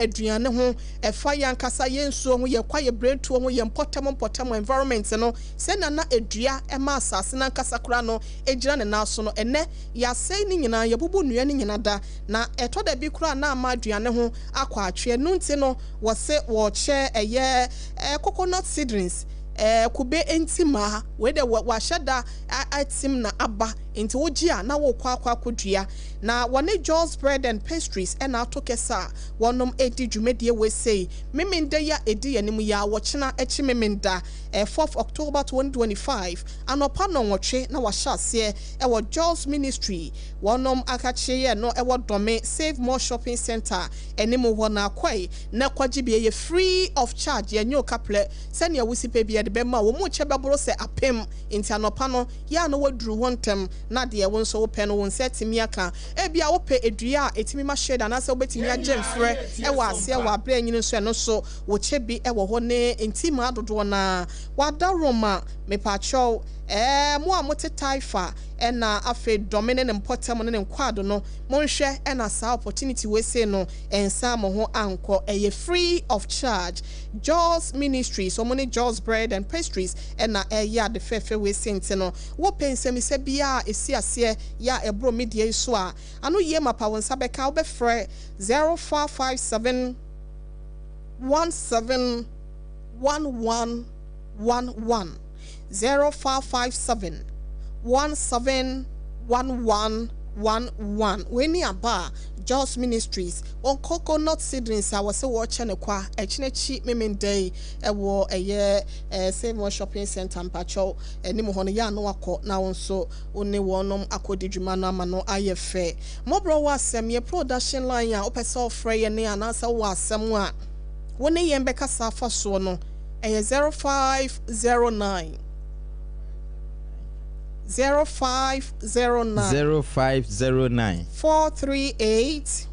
aduane ho efa yankasa yensuo ho ye kwaye breadtuo ho ye mpɔtam environment no se na edua ema asase na nkasa kura no egira ne naso no ene ya sei ni nyina ye bubu nnua ni nyina da na eto da bi kura na ama aduane ho akwa atwe no nti no wo se wo che eye coconut seedlings kube entima we de wa shada atim na aba enti wogia na wo kwa kodua na wone Joe's bread and pastries and atokesa wonom edi dwumedie we say memenda ya edi yanim ya wo chena echi memenda 4th October 2025 anopa no nwotwe na wa hyase wo Joe's ministry wonom akache ye no wo dome Save More Shopping Center enimo ho na kwai na kwaji bi ye free of charge ye nyo kaple sene ya wusipe bi ye de bema wo mu chebaboro se apem enti anopa no ya no waduru wontem na de wo nso wo pe no won setimi aka ebia wo pe edua etimi ma shade na se obetimi agye mfre wo ase wo abre nyine nso eno so wo chebi wo ho ne enti ma dodo na wada roma me pacho mo amote taifa na afi domine ne mpotem ne nkwado no monhwe na sa opportunity we say no ensa mo ho anko eye free of charge Joe's ministry so money Joe's bread and pastries na ya de fefe we sente no wo pensemi se bia esi ase ya ebro media so a ano ye mapa won sabeka wo be frɛ 0557 17 11 11 0557 17 11 when you aba Joe's Ministries on coconut seedlings I was so watching a kwa cheap memen day wo Save More Shopping Center mpacho ni mo hono ya no akọ na wonso oni wonom akodi dwuma na ma no ayefe MWHO asem ye production line a opese ofre ye ne anasa wo asem a woni ye mbeka safa so no 0509 0509 438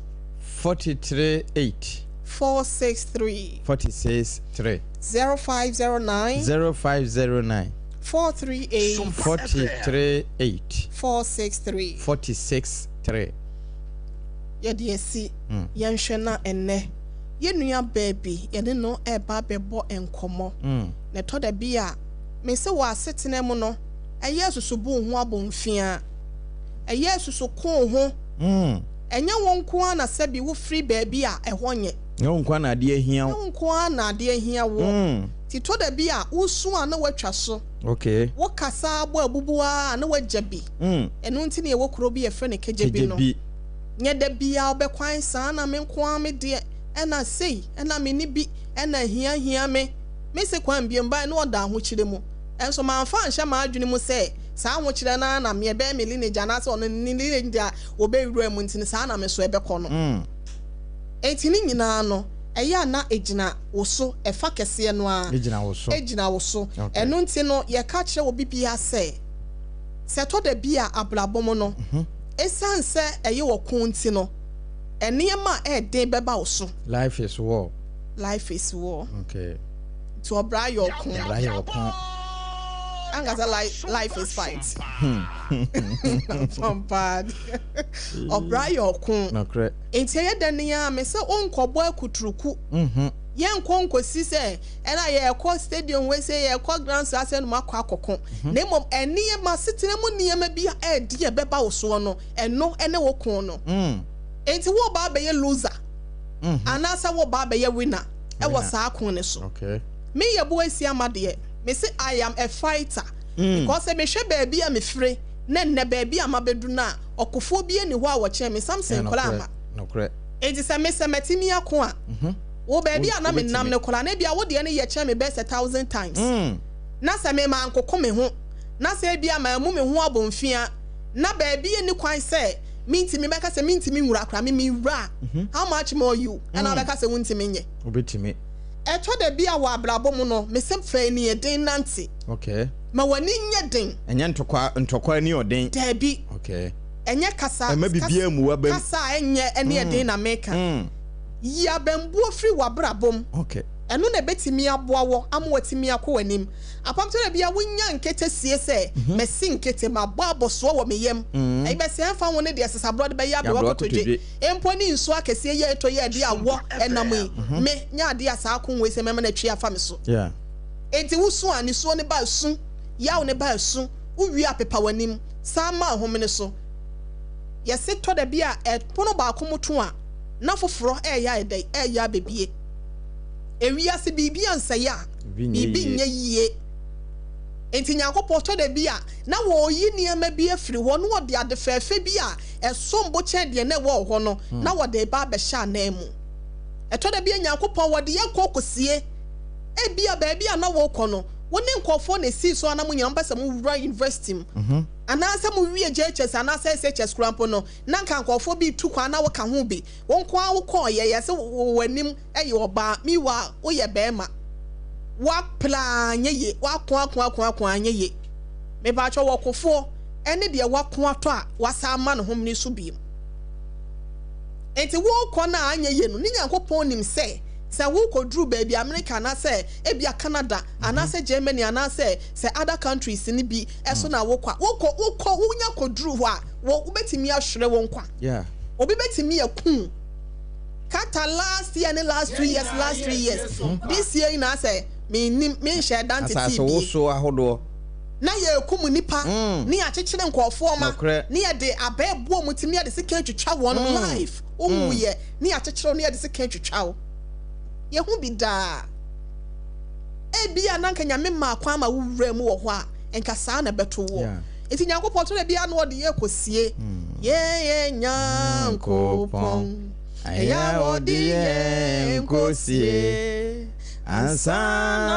438 463 463 0509 0509 438 463 463 yesi yenhwe na enne yenua baby yene no eba bebo enkomo ne to da bia me se wa setene mu no eye susubu ho abomfia eye susuko ho enye wonko na sabi wo free baby a ehonye wonko na ade ahia wonko na ade ahia wo ti to da bia usu a na watwa so okay wo kasa abo abubu a na wajabi eno nti ne wo kuro bi e fe ne kejebi no nye da bia obekwan sa na me nko a me de ena sei ena me ni bi ena hia me se kwan bi mba na oda ho kire mu enso ma anfa anhye ma adwene mu se saa ho kire na me be me lineage na se ono ni lineage a obewura mu ntini saa na me so ebekọ no etini nyina no eya na ejina woso efa kese no a ejina woso eno nti no ye ka kire obi bia se to da bia ablabom no esanse eye wo konti no enema den beba woso life is war okay to obra your kon angaza life is fight from bad obra your kon no correct enti ye dania me se onkobo akuturuku ye nkonkosi se ena ye ekọ stadium we se ye ekọ grand stars no makọ akọkọ na mom eniye ma sitire mu niye bia edi ye beba woso no eno ene wo kon no enti wo ba be ye loser anasa wo ba be ye winner e wo sa kon ne so okay me YEBOAA esi amade me say I am a fighter because me hwe baby a me free na nne baby a mabedu na okofo bi ani ho a wo che me Samson kola ama no correct enti se me se matimi ako a wo baby a na me nam ne kola na bia wo de ne ye che me best 1,000 times na se me ma ankoko me ho na se bia ma mu me ho abomfia na baby ani kwan se minti me beka se minti me nwura kra me wura how much more you and I beka se wunti me nye obetimi eto de bia wa ablabom no me se fa ni eden nante okay ma wani nye den enye ntokwa ni oden dabi okay enye kasa ma bibia mu wabam kasa enye ene eden na meka ya bambu ofri wa brabom okay eno na betimi aboa wo ama watimi akọ anim apam to na bia wonya nkete sie se mesi nkete ma bo aboso wo meyem e be se amfa won de asesabro de be ya be wakotodwe empo ni nso akese ye eto ye de awo enam me nya de asa akon we se mema na twi afa me so yeah enti wusu ani so ne ba su ya wo ne ba su uwi apepa wanim sama homene so yese to da bia pono ba akomoto a na foforo ya edai ya bebie ewiase bibia nsaya bibi nye yie enti nyankopɔ to da bia na wo yi niam bi afiri ho no de ade fefe bia esombo chen de na wo ho no na wo de ba be sha na mu eto da bia nyankopɔ wo de yakokosie e bia ba bia na wo kɔ no woni nkofo na si so anam nyam pese mu wura university anase mu wie JHS anase SHS krampo no na nka nkofo bi tu kwa na wo ka ho bi won kwa wo kɔ ye se wanim eye oba mi wa wo ye bema wa plan ye wa kwa ye me ba cho wo kofo ene de wa ko ato a wasa ma no hom ni so bi enti wo kɔ na anya ye no ni nyankopɔn nim se wo kodru baby America na say ebia Canada ana say Germany ana say other countries ni bi eso na wo nya kodru ho a wo betimi ahwere wo nkwa yeah obi betimi akun kata last year and last 3 years this year na say me share dante TV asa wo so ahodo na ye kum nipa ni akekere nkofo ma ni ye de abebuo mutimi ye de sika twetwa won life omu ye ni akekere ni ye de sika twetwa ye hu bi da e bia na nka nyame ma kwa ma wura mu wo ho a enka saa na beto wo enti nyankopɔ to na bia na ode ye kosie ye nyankopɔn ya ode ye kosie ansa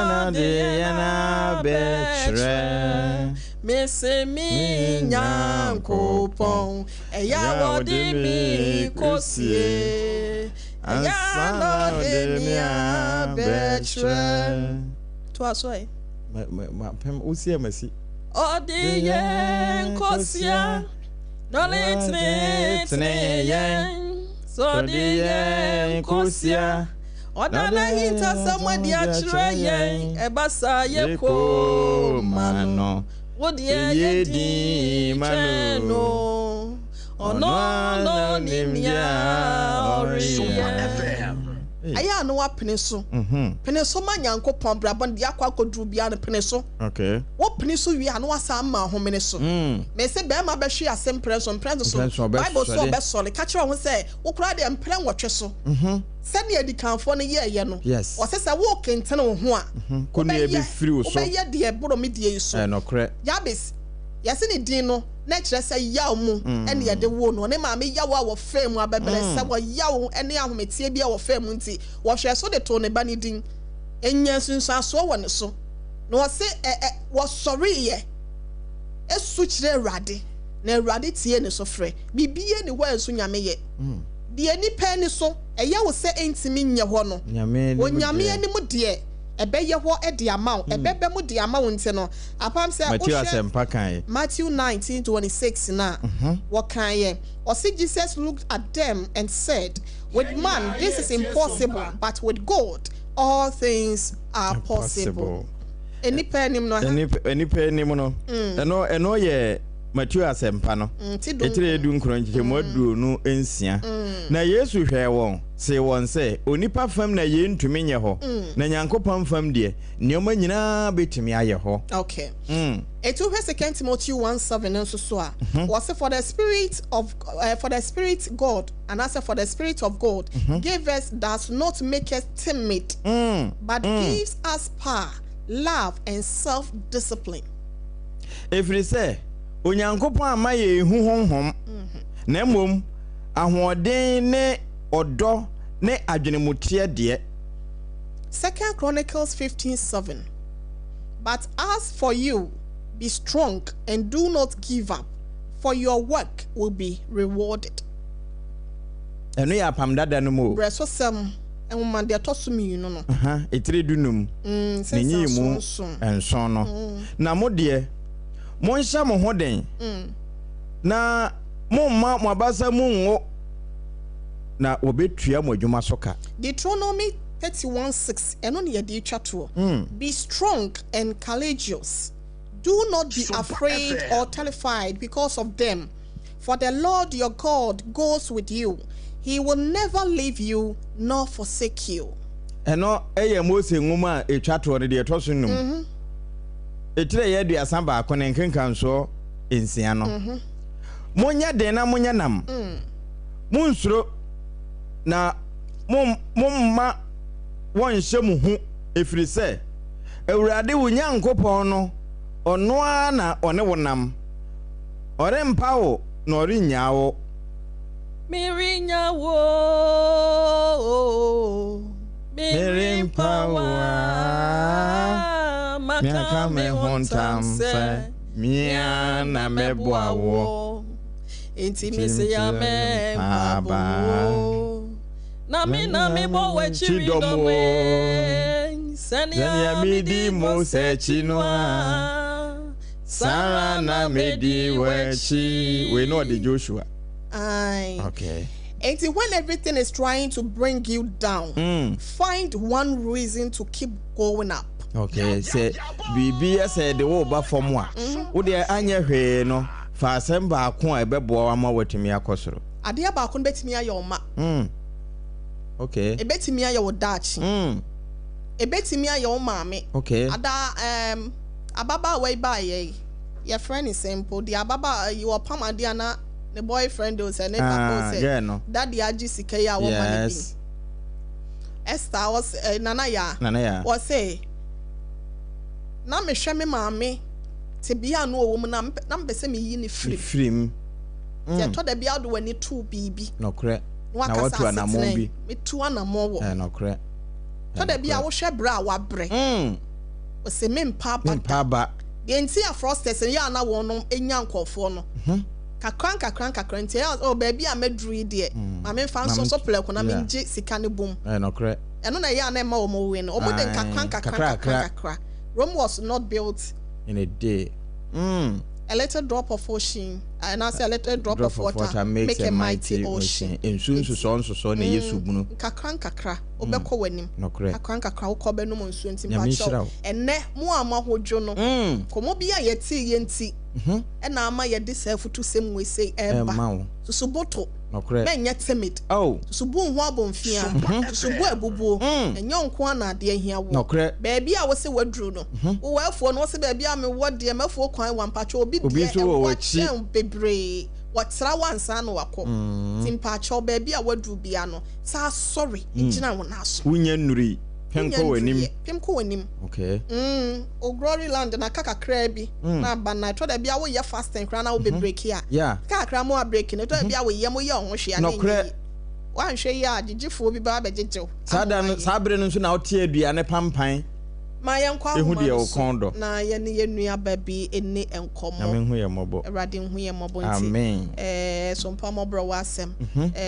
na de na betre mesemi nyankopɔn ya ode mi kosie ya no de mia betre to asoe ma pem usie masi odiyen kosia no litne yen so diyen kosia odana hita samadi achire yen ebasa yeko mano wodiye di mano ono nimya oriya aya no wapene so pene so ma nyankopon brabon de akwa kodru bia no pene so okay wo pene so wi ano asa ma homene so me se be ma be hwe asem preso so bible so be so le catch ho say wo kura de mpre nwotwe so se ne adikanfo no ye no o se se wo kentene wo ho a ko ne be free wo so wo be ye de eboro me de so no kre yabes yase ne din no na kire se yaw mu ene ye de wo no ne ma me yaw a wo fam abebere se wo yaw ene ahometie bia wo fam nti wo hwe so de to ne ba ne din enya sunsu aso wo ne so no wo se wo sorry ye esu kire Awurade na Awurade tie ne so frɛ bibie ne wo ensu nyame ye de ani pa ni so eye wo se entimi nye ho no nyame ani mu de ebeye ho e de amount ebebe mu de amount nti no apam se Matthew 19:26 na what kan ye or see Jesus looked at them and said, with man this is impossible, but with God all things are possible. Any penim no eno ye Matthew asempa no etire edu nkron nkike mo adu no ensia na Yesu hwe won se won se onipa fam na ye ntumi nye ho na nyankopon fam de neoma nyina betumi aye ho okay etu hwe 2 Timothy 1:7 nso so a was for the spirit God and as for the spirit of God gave us does not make us timid but gives us power, love and self-discipline. Every say onyankopon amaye ehu honhom na mom ahoden ne odo ne adwenemutie de 2 Chronicles 15:7 but as for you be strong and do not give up for your work will be rewarded. Eno ya apam dada no mo breso sem enwoma de tosumi no no etire dunum nenyi mu enson no na mo de Monsha mo hoden na momma mo abasa mu ngo na obetua mo adwuma soka. Deuteronomy 31:6 eno ne yedi twato. Be strong and courageous. Do not be afraid or terrified because of them, for the Lord your God goes with you. He will never leave you nor forsake you. Eno eye Mose nguma etwato ne de toso num. Etire ye duasa ba ko ne nkenkan so ensia no. Monya den na monya nam. Munsuro na mumma wonhye mu hu efiri se Awurade wo Nyankopon no ono na one wonam. Ore mpa wo na ore nyawo. Mirinyawo Mirimpawa Miakame hontam se Miana meboawo Intimisi ya mempabo Na mebo wechiri domwe Senya midi mose chinwa Sara na medi wechi. We know the Joshua. Aye. Okay. And when everything is trying to bring you down, find one reason to keep going up. Okay. Say Bibi said the wo ba from wa. Wo de anya hwe no fa asem ba ko a ebeboa ama watimi akosoro. Ade ba ko betimi aye o ma. Okay. E betimi aye wo dachi. E betimi aye o maame. Okay. Ada ababa we ba ye. Your friend is simple. The ababa you are pam ade na the boyfriend will say never say. Yeah, no. Daddy aji sike ya wo money bi. Esther was Nana ya was say na me hwe me maame te bia no wo mu na mpese me yi ne frim te to da bia do wani tu bibi no kre na watu anamon bi me tu anamon wo no kre to da bia wo hwe bra wa bre o se me mpa ba de enti a frosters ya na wo no enya nkofo no kakran nti o baby a medru de maame fa nso so pleko na menje sika ne bom no kre eno na ya na ma wo mo we no o mo de kakran Rome was not built in a day. A little drop of ocean, and I say a little drop of water make a mighty ocean. And soon so na Yesu bunu. Kakra obekọ wanim. No correct. Kakra wo be no monsu enti mpacho. Enne mo amahodwo no. Komo bia yeti yenti. Na ama ye de self-to sem we say eba. So boto. No correct. Men yet timid. Oh. So bu ho abonfia. So bu abubuo. Enyo nko na de ahia wo. No correct. Baby a wo se wadru no. Wo afo no wo se baby a me wo de mafo kwan wan pacho obi so wo chi. Bebre. Watra wansa no wako. Timpacho baby a wadru bia no. Sa sorry. Igina wo na so. Unya nuri. Pemko wanim. Okay. O glory land na kakakra bi. Na ba na to da bia wo ye fasting kra na wo be break ya. Yeah. Kakra mo break no to da bia wo ye mo ye ho hwe ya na. No kre. Wan hwe ya agigifo bi ba bejejew. Sabre no so na otie aduane pampan. Ma ye nkwa ho ma. Na ye ne ye nua ba bi eni enkomo. Na me hu ye mobo. Erade hu ye mobo nti. Amen. Sompa MgsmåBORHÅ ASEM.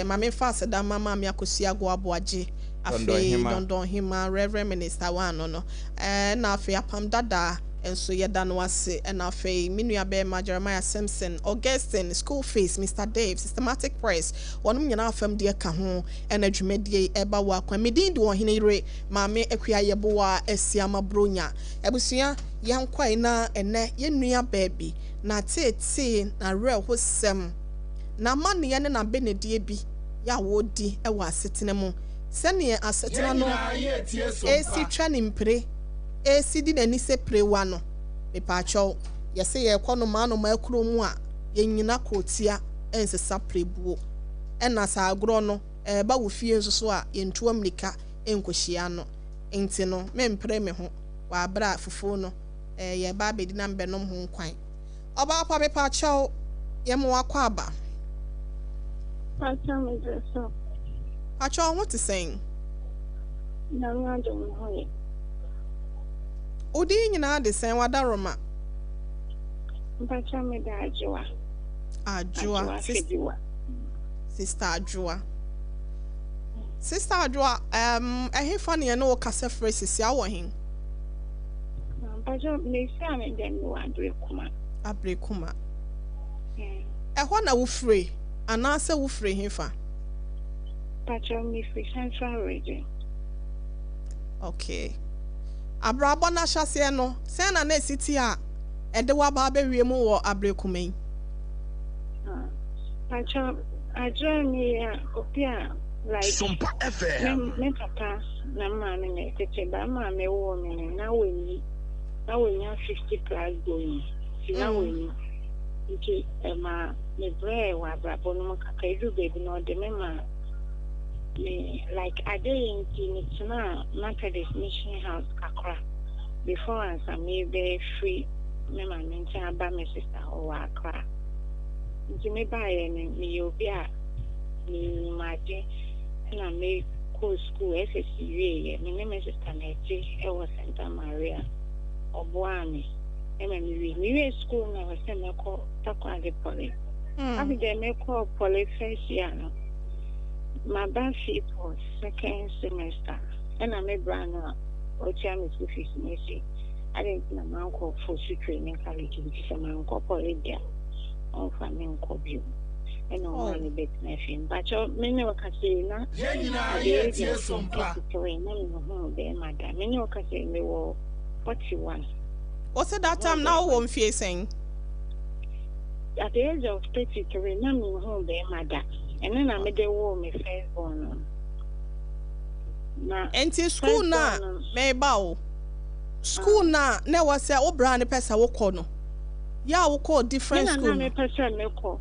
Ma me fa se da mama me akosi ago aboaje. Afi Dondon Hima Reverend Minister wano no na afi apam dada enso yeda no ase na afi minua be ma Jeremiah Simpson Augustine school fees Mr Dave systematic press wonum nyina afam de ka ho na dwumadie eba wa kwa medin de OHENEYERE maame akua YEBOAA ASEM bronya ebusua yankwai na ene yenua baby na tete na real hosem na mane ye ne na benedie bi ya wodi e wa setene mu sene asetena no esi twa ne mpre esi di nani se prewa no mepacho yese ye kono ma no ma akuro mu a yenyina kotia ensesa prebuo ena sa agro no ba wo fie nso so a yentu amrika enkohia no enti no mempre me ho wa abra fufu no ye ba bedi na mbenom ho nkwan oba apa mepacho ye mo akwa aba pacha me so Pacho, what is saying? No, I don't know. Odi nyina de sen wadaroma. Pacha me da Ajua. Sister Ajua. Sister Ajua, he funny no kase phrases ya wo hin. Pacha me say me dem no Abrekuma. Ehwa na wo free, anase wo free hin fa. Pacha me free Central region. Okay. Abrabo na hyase no, se na na siti a ede wa ba bewie mu wo abrekumen. Pacho, I join me opia like SOMPA FM. Me papa na mama me tete ba mama me wo me na we nya 50 plus going. Na we nti ma me bre wa abrabo no kaka edu baby no de me ma me like I dey in Tina Methodist Mission House kakra before as I may be free me ma mention about my sister or akra nti me buy me obi a me maje na me go school SSCA me name is sister Neji e was Santa Maria oboami e me school na was say me ko takwa de poli abi de me ko poli first year no my birthday was second semester and I made brand or chairman school fees mercy. I didn't know my uncle for training college which is my uncle there on farming cobble and on one bit nothing. But your many can say na madam. Many can say me were 41. What's that time now one facing? At the age of 33, na me home be madam. And then I made the war my first born. Enti school na me bawo. School na was say obra ne pesa wo kɔ no. Ya wo kɔ different school. Na me pesa me kɔ.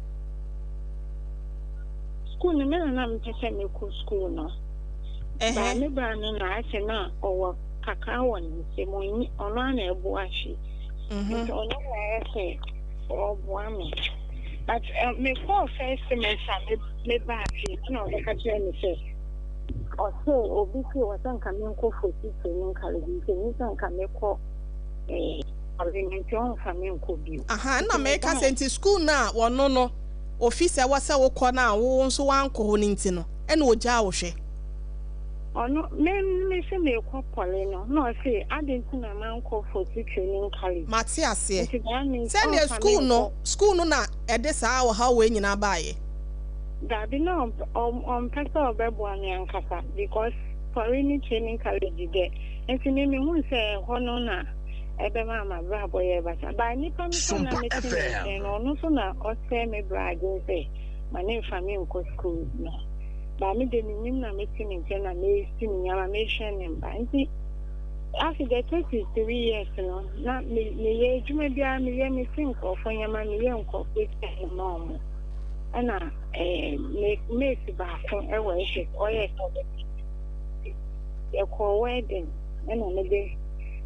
School me na me pesa me kɔ school no. Ba me ba no na ase na owo kaka won se mo ni ono na ebu ahwe. Nti ono na ase obo ame. But me call first semester me back no the catcher me say or so obisi was coming for training college you can come call organization coming ko bi aha na me ka senti school na wono no officer wasa wo kɔ na wo nso wankɔ ho ninti no ɛna ogya wo hwɛ ono me say me kɔ pole no say I didn't na man call for training college mate ase send the school no na ɛde saa wo ha we nyina baaye that be no on person obebo ani ankasa because for any training college there and me hu say hono na ebe ma bra boye bata ba ni pa mi na me tin no so na o say me bra go say my name family ko school no ba mi de ni na me tin nche na me tin nyama me hwe ne ba nti after the 23 years no na me ye juma bia me ye me think of nyama me ye nko question no ana me si ba ko e we hwe oye so e ko wedding ana me de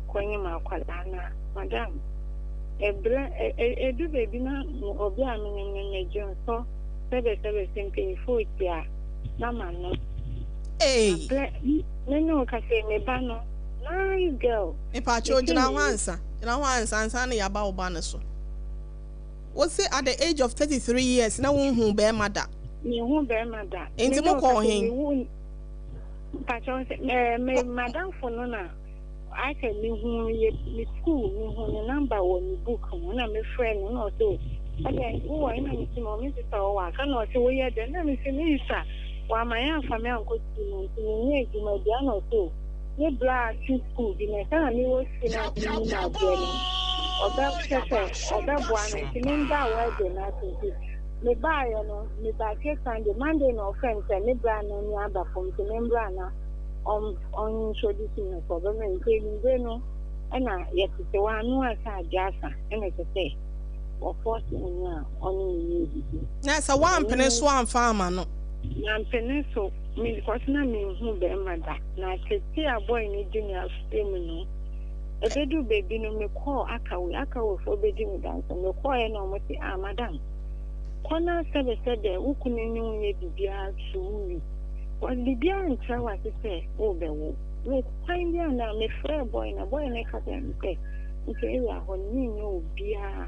konye ma kwala na madam do baby na obi a me John so sebe simple foot ya na no me no ka say me ba no nice girl me pa cho jina wansa ansa na ya ba oba ne so what say at the age of 33 years na won hu be mada me hu be mada enti mo ko hin pa cho me madam for no na I can me school me number one book when I'm a friend no so okay who I know me mom is so wa can no say we here then me say me sir wa my family uncle to me you my dia no so ye black school bi na kana me wo see na me na dia oba chese oba buano ti me nda wa de na so me buy no me ba ke Sunday Monday no friend say me bra no ni aba from to me bra na on introducing the problem and saying no and yet the one who has had jasa and I say or forcing on that's a one peninsula farmer no I'm peninsula me because na me who be mother na see a boy in junior no if they do baby no me call akawe for baby me dance me call no mo say madam kona said there who couldn't ye bibia to was the dear and try what to say, oh, the wood. With time there now, my fair boy and a boy and a cat and say, if you are on me, no beer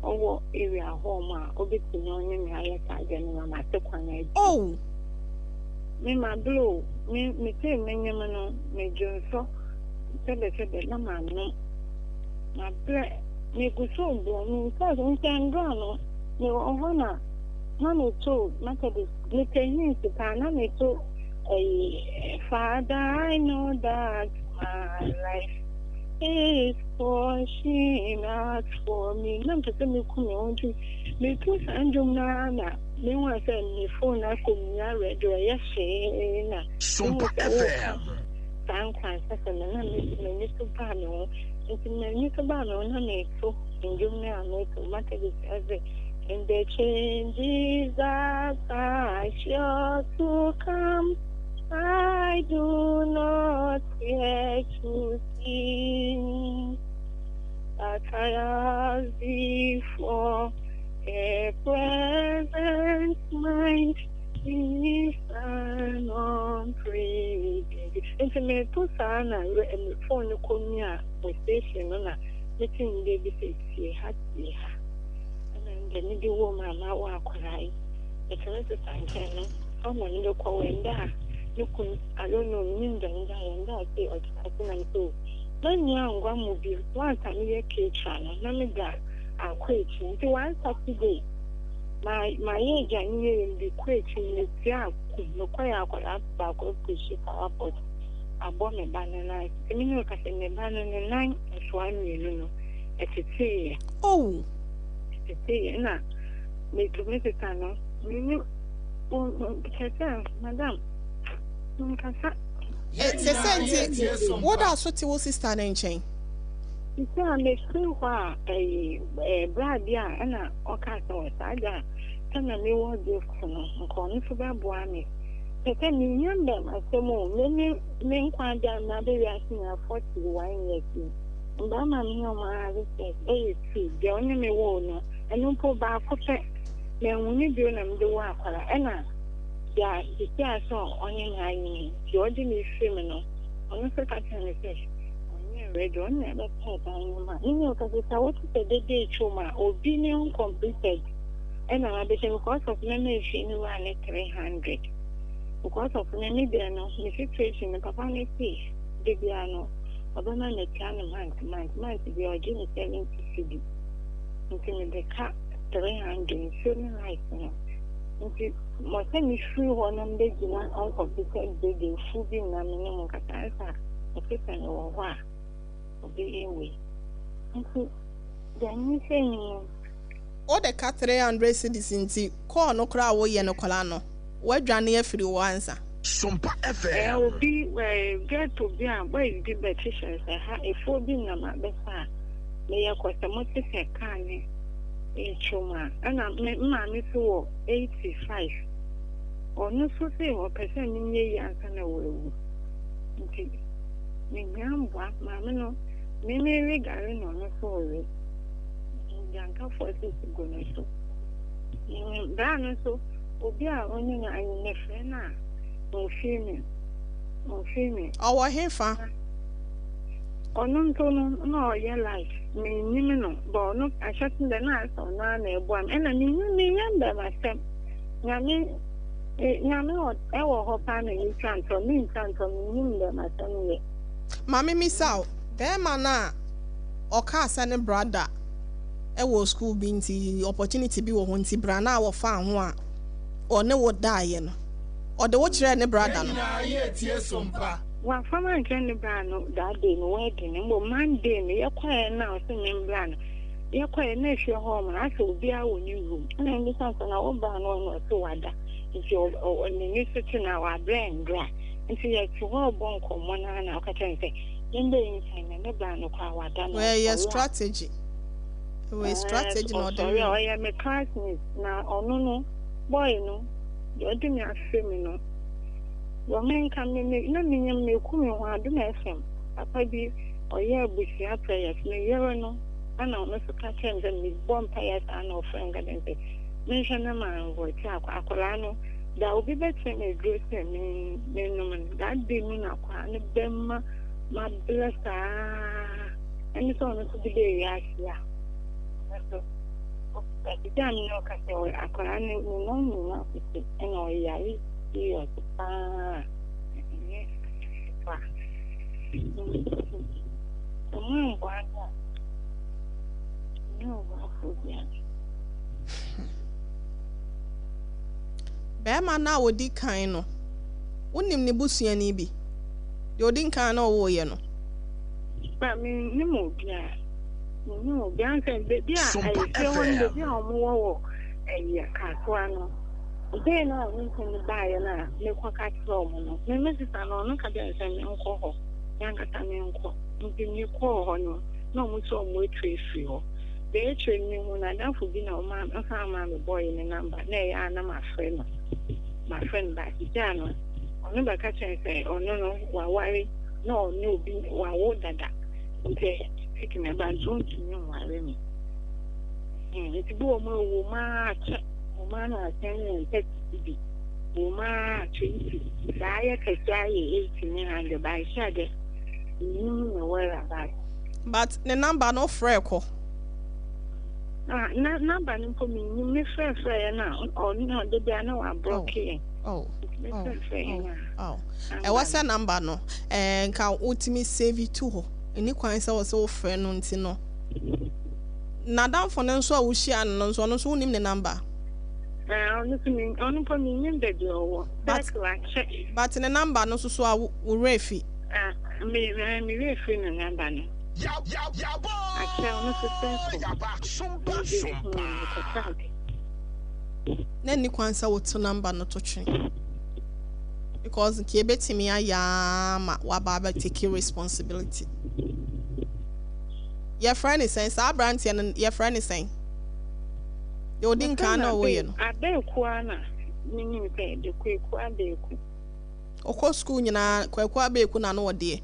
or what area home, or bit to know him, I again, my second. Oh, me, my blue, me say, me John so, said the number, no, my black, me go so blown, because on can go, no, honor. None to Methodist, me pay him to Pana, me to Father, I know that my life is pushing out for me. Nam to me come on to me to sandum na me want say me phone na komia radio ya she na SOMPA FM san kwan say na me to ba me ho nti me to ba me na me to ndum na me to matter this every and the changes that are sure to come. I do not fear to see that I ask before a present mind is an unpredictable. Intimate to sana and phone comia with station on a meeting baby say happy. And then the woman I walk cry. It's a little time. Someone in the corner. I don't know, mean the and say, or I so. Then young one will be one time a cake channel. Let me that I'll quit until one Saturday. My age and year will be quitting the job. No quite out back of push for airport. I bought a banana. I mean, look at the banana 9 and 1 million. It's a tea. Oh, it's a tea, and I make to Mrs. Tanner. You know, Madame. What else what your sister and chain? You say I may still a brad, yeah, and a okay, so I got. Tell me what this and call me for Boami. They tell me, young them, I say more, many men quite down now, they are asking a 41 years. And I'm here, my says, oh, it's the only me won't, and don't pull back for pet. Then when you do them, the work, and I. Yeah, the gas on your eye, the ordinary criminal. On the second say, on your red one, never paid on my email because it's a what is the day chuma, opinion completed. And I became because of memory in 300. Because of many piano, the situation, the papa may see, the piano, or the man that can month, the original 70 cedi. Until the cat 300, shouldn't like me. Most any free one and they do not uncompleted baby food in a minimum catasa, a person or what of the airway. Then you say, all the cat 300 cedis in tea, call no crowd way and no colano. Where Johnny free once. SOMPA FM. I will be where get to be a boy, be petitions. I have a 4 being a besa. They are quite a motive canny. Chuma, and I'm so 85. Or no so say or person in ye and away. Me grandpa, mamma, me may regarding on a sorry. Yanka for this gonna so. Dana so, Obia only I never na. No female. Our heifer. Or no, your life. Me, no, but no, I shut in the night on 9 and I remember myself. Yammy, I will hop on and you can't for me, can't for me, my son. Mammy, miss out. There, mana, or cast and brother. I was school being the opportunity be one to brana or found one, or no what dying, or the watcher and the brother. Yes, SOMPA. Well, from my grandmother, that day, no wedding, and Monday, you're quiet now, singing brand. You're quiet next your home, and I shall be out when you room. And then this house and I will ban one or two other. If you're on the new city now, I blame dry. And see, you're too well born, come 1 hour now, catch and say, in the inside, and the brand of our done. Where your strategy? Where strategy, not the real. I am a classmate now, or no, boy, no, you're doing a criminal. Your men come in, no meaning me come on, do my FM. Papa be or yeah, bush your prayers, no, you're no. I know, Mr. Catching and me bomb payers and no friend. And say, mention a man, what Aquilano, that will be better than a great man. That be mean a them, my blesser. And it's on to the day, yeah. But the damn no, because Aquilano, no, and all, yeah. Yes, Bema na wodi kan no Wonim ne busuani bi. De odin kan na owo ye no. Ba me ni mo bia. No, bia nse be a SOMPA I FM. be bia omo wo kaswa no. Dey na nsin ba ye na me kwa ka tro omo no. Me mesisa no no ka bia nse me nko ho. Yankata me nko. Nti me ko ho no. Na omo so omo etrefi ho. Dey etre ni hu na dan fu bi na omo asa ma me boy ni number. Na ya na ma friend no. My friend back no. Ono ba ka chen say ono no wa wari no no bi wa wo dada. Nti taking about don't you know me. It's go ma check woman and text be woman 20. Saya Kasai 18 and by shade. Where about But the number no freko. Number for me, you may fair now or no, the piano are broken. Oh. And what's a number no? And can ultimately save you too. Any kwan say was so friend no nti no. Na dan for no so a wo hia no so no so nim ne number. Only for me nim the do. But the number no so a wo refi. Me refi no number no. Na ni kwan say wo to number no to twen. Because ke betimi aya ma wa baba take responsibility. Your friend is saying sa brand and your friend is saying the odin kan na wo ye no. Abeku ana nini pe de kweku abeku. Okọ school nyina kweku abeku na no wo de.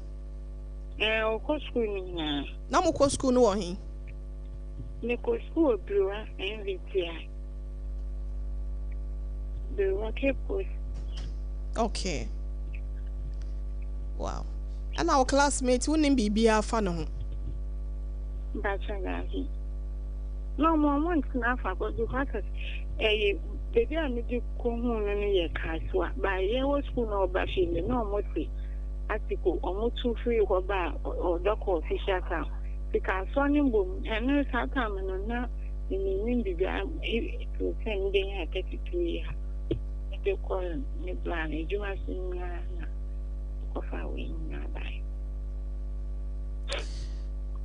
Okọ school nyina. Na mo kọ school no wo hin. Me kọ school Brewa MVTI. Brewa Campus. Okay. Wow. And our classmates wouldn't be a fan of Bachelor. No more once now for because baby I need to come home and ye caswa. By year was school or bashing no more article almost 2 free or bar or doc official account. Because Sonny Boom and no time and not in the wind be to 10 days 32 years. They call me blind. You must see me now. Coffee wing now by.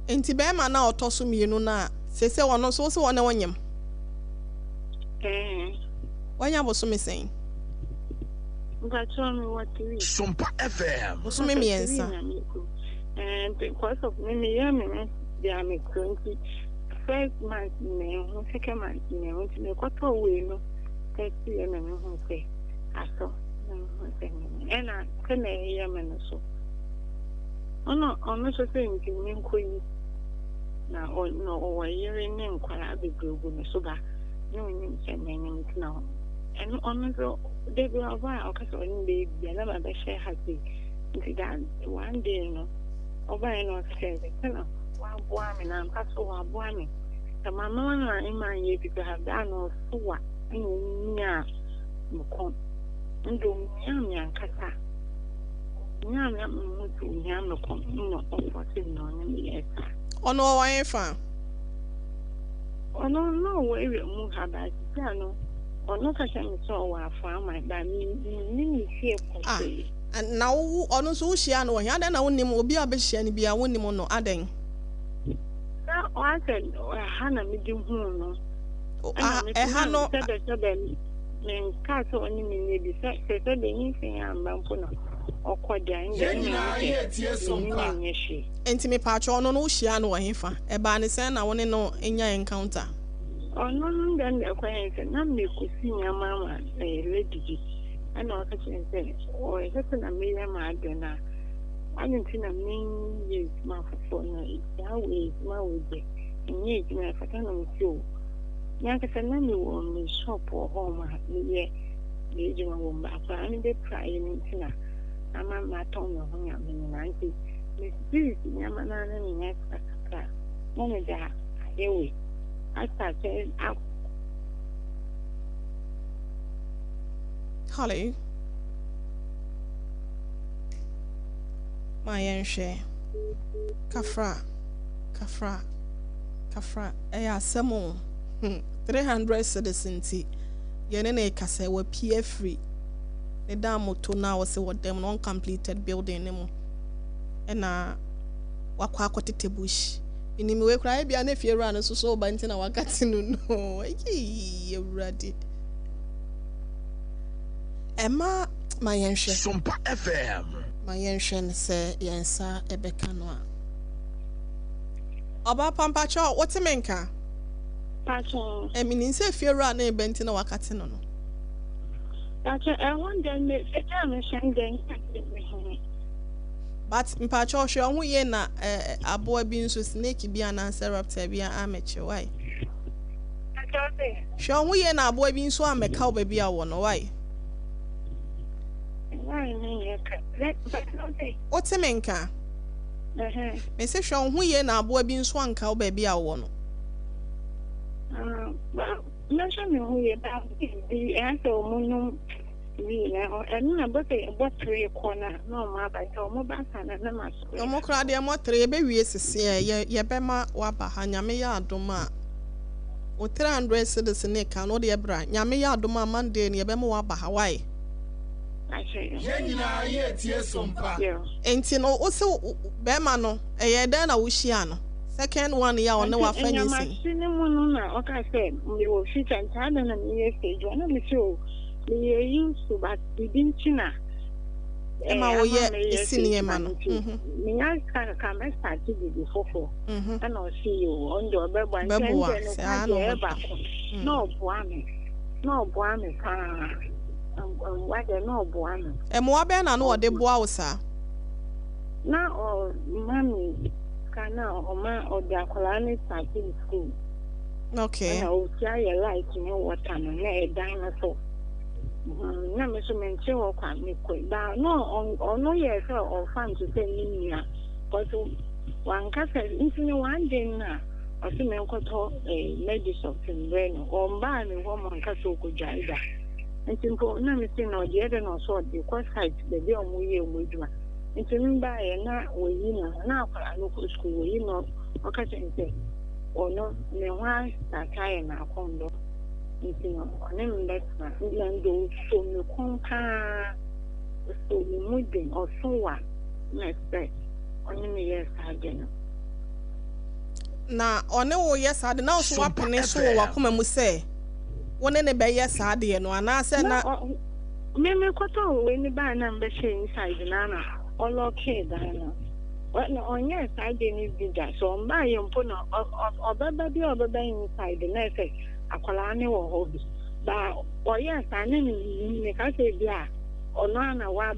Enti be ma na otoso mienu na sese wono so so wona wonyam. Wanya bo so me sen. But tell me what to read. SOMPA FM. Bo so me miensa. And because of me they are me 20 first month me second month me want to me kwato we no 30 and me say aso and I can hear me so ono so say nti me nkoyi na no o yere ne nkwara begregu me so ba no nyim se me nyim na and ono so they go ava o ka so ni be na ba share happy nti that one day no over no say na wa boa me na nka so wa boa me the mama na imanye because have done no so wa nya mko ndo nyamya nkasa nyamya mmutu nyamya ko no ofoti no ni esa Ono wan fa ono no we mu haba no ono ka sha me so wa fa ma ba ni sie ko na wo ono so hia no hia den na wonim obi a be hia ni bia wonim no aden na o ase ha na me di hu no ha no men ka so oni me ne bi se de yin fin amba mpo no okoda enti me pa cho no hia no hia fa e ba ne sen na woni no enya encounter ono no den e kwen se na me kusi nyama ma lady ana o ka chen se o e se na me ya ma de na ani tina me ye ma fo na ya we ma we de ni ji na fa na mtio nya ka se na me wo me shop o ho ma ni ye ni ji ma wo ba fa ani be try ni tina ama ma ton no ho nya me na nti me spirit nyama na na ni nya ka mo me da ayewe asa se Hello. My enche. Kafra. Asemo. 300 citizens. Yene ne kase we PF free. ne da moto na wo se wo dem no uncompleted building ne mo na wakwa akotete bush inimi we kra bia na fie ra no so ba ntina wakati no ewurade Emma my yenhwe SOMPA FM my yenhwe se yensa ebeka no a oba pampacho wotemenka Pacho. emini se fiera na ebenti na wakati no Pacho, I want them to send them. but mpacho hwe ohu ye na aboa bi nso snake bi ananse raptor bi ameche why hwe ohu ye na aboa bi nso ameka oba bi awo no why Otemenka. Me se hwe ohu ye na aboa bi nso anka oba bi awo no. Mention me who you about the answer munum we na na botre corner no ma ba to mo ba sana na ma so. Omo kra de mo tre be wie sese ye be ma wa ba ha nyame ya adoma. O 300 cedis ne ka no de bra nyame ya adoma Monday ne ye be ma wa ba ha why. Yenyenaye tie SOMPA. Enti no o se be ma no ye dan na wo hia no. Second one ya on wa fanyi sin. Sine munu na o ka say me wo fit and tan na me stage na me so me use but bidin china. Ema wo ye isini ema no. Me ya ka me start di fofo. And o see you on the bebo and no boa me ka. Why they no boa me. Emo be na no de boa wo sa. Na o mami kana oma o de akola ni start in school. Okay. Na o tia ye light ni water no na e dinosaur. Na me so menche wo kwa me ko da no ono ye se o fan to say ni nia because wan ka se ntini wan den na o se me nkoto medicine in brain o mba ni wo man ka so ko jaida ntimpo na me se no de de no so de ko site de be o mu ye mu dua ntimi ba ye na oyi na akwara no ko school oyi no o ka se ono me hwa takai na akondo ntino ne mbetna ndando so me konka so me mudin osowa na expect oni me yes again na one wo yes ade na so wapene so wo wakoma mu se wone ne be yes ade no anase na me kwato we ni ba na mbe she inside na na oloke da na na onye side ni bija so mba ye mpo na obaba bi obaba inside na say akwala ne wo hobi ba oye sane ni ka se bia ono ana wa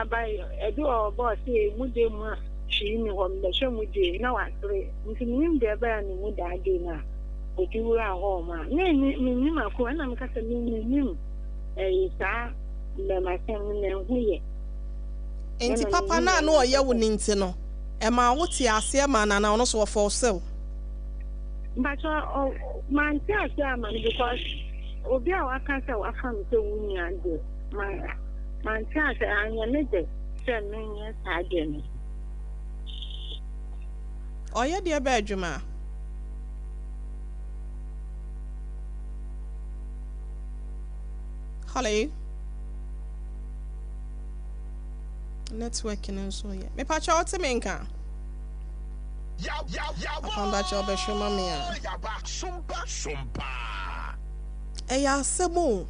ba edu obo se mude mu a shi ni ho mbe hwe mude na wa sere nti nim de ba ni mude ade na ojuwa ho ma ni ma ko na me ka se ni sa le ma se ni huye enti papa na no oye wo ni nti no e ma wo ti ase ma na ono so for sale but man say because obi a waka say wa fam say wuni ande man say anya ne de say menye sade ni oye de ba adwuma hello networking and so yeah me pa cha otemenka Apamba cha obehwe mama ya. SOMPA. Eya asemo.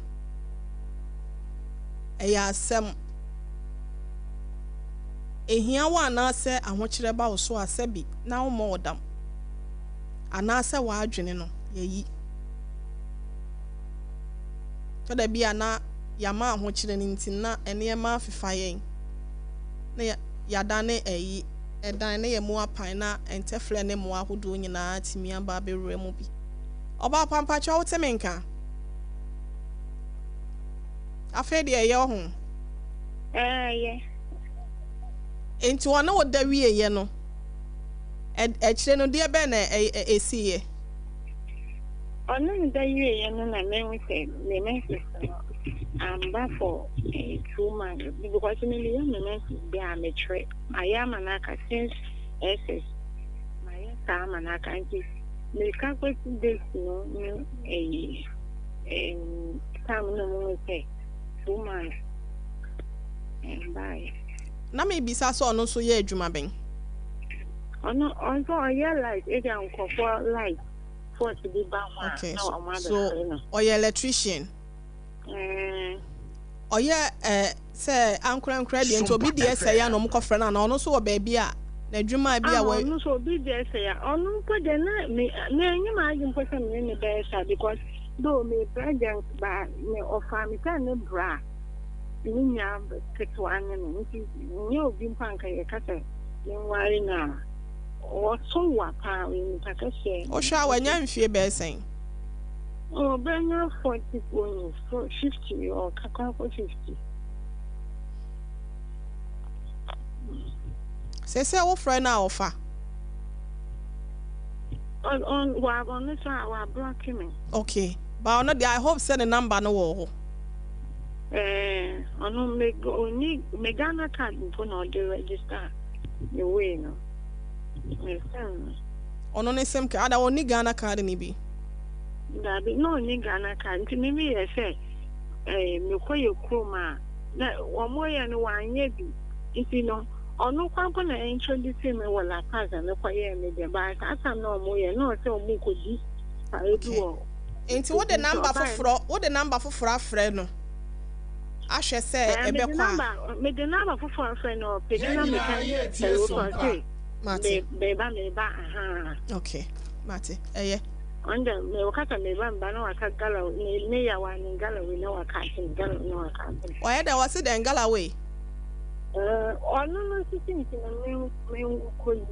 Eya asem. Ehia wa na se ahokyere ba wo so asabi na wo mo odam. Ana se wa adwene no yeyi. To da bia na yama ahokyere ni ntina ene ma afefa yen. Na yadane eyi edan ne ye MWHO APAM na entefle ne MWHO ahodo nyina timi aba bewure mu bi oba pampa cha wotemenka afede ye ho ye enti wona woda wie ye no kire no de be na esiye onu da wie ye no na me say me message back for 2 months because me be a mature. I am an since SS. My time and I can't me calculate this no time no say 2 months. Bye. Na me bisa so ono so ye adwuma ben. Ono like it for like for to be back. Okay. So oye electrician. Oye say ankra de nto obi de say ya no mkofre na ono so wo baabi a na adwuma bia we ono so obi de say ya ono ko de na me enyi ma agin po say me ne be say because though me president ba me offer me can ne bra nya keto ane no nti nya obi mpanka ye kasa ye wari na o so wa pa we mpaka say o hwa wanya mfie be sen oh benya 40 points for 50 or kaka for 50 say wo friend na offer on this wa blocking me. Okay, but no I hope send a number no wo ono me Ghana card for no dey register the way no ono ne sem ka ada oni Ghana card ni bi da bi no ni Ghana card nti me ye say me koye kroma na wo moye no wanye bi nti no ono kwampo na introduce me wala kaza me koye me de ba asa na moye no say omu kodi pa edu nti wo de number foforo afre no ahwe say ebe kwa me de number foforo afre no pe na me kan say Mate meba aha okay mate eye onda me wakata meba mbana wakagala ne ya wani ngala we na wakati ngala na wakati oya da wase de ngala we ono no sisi nti na me koyi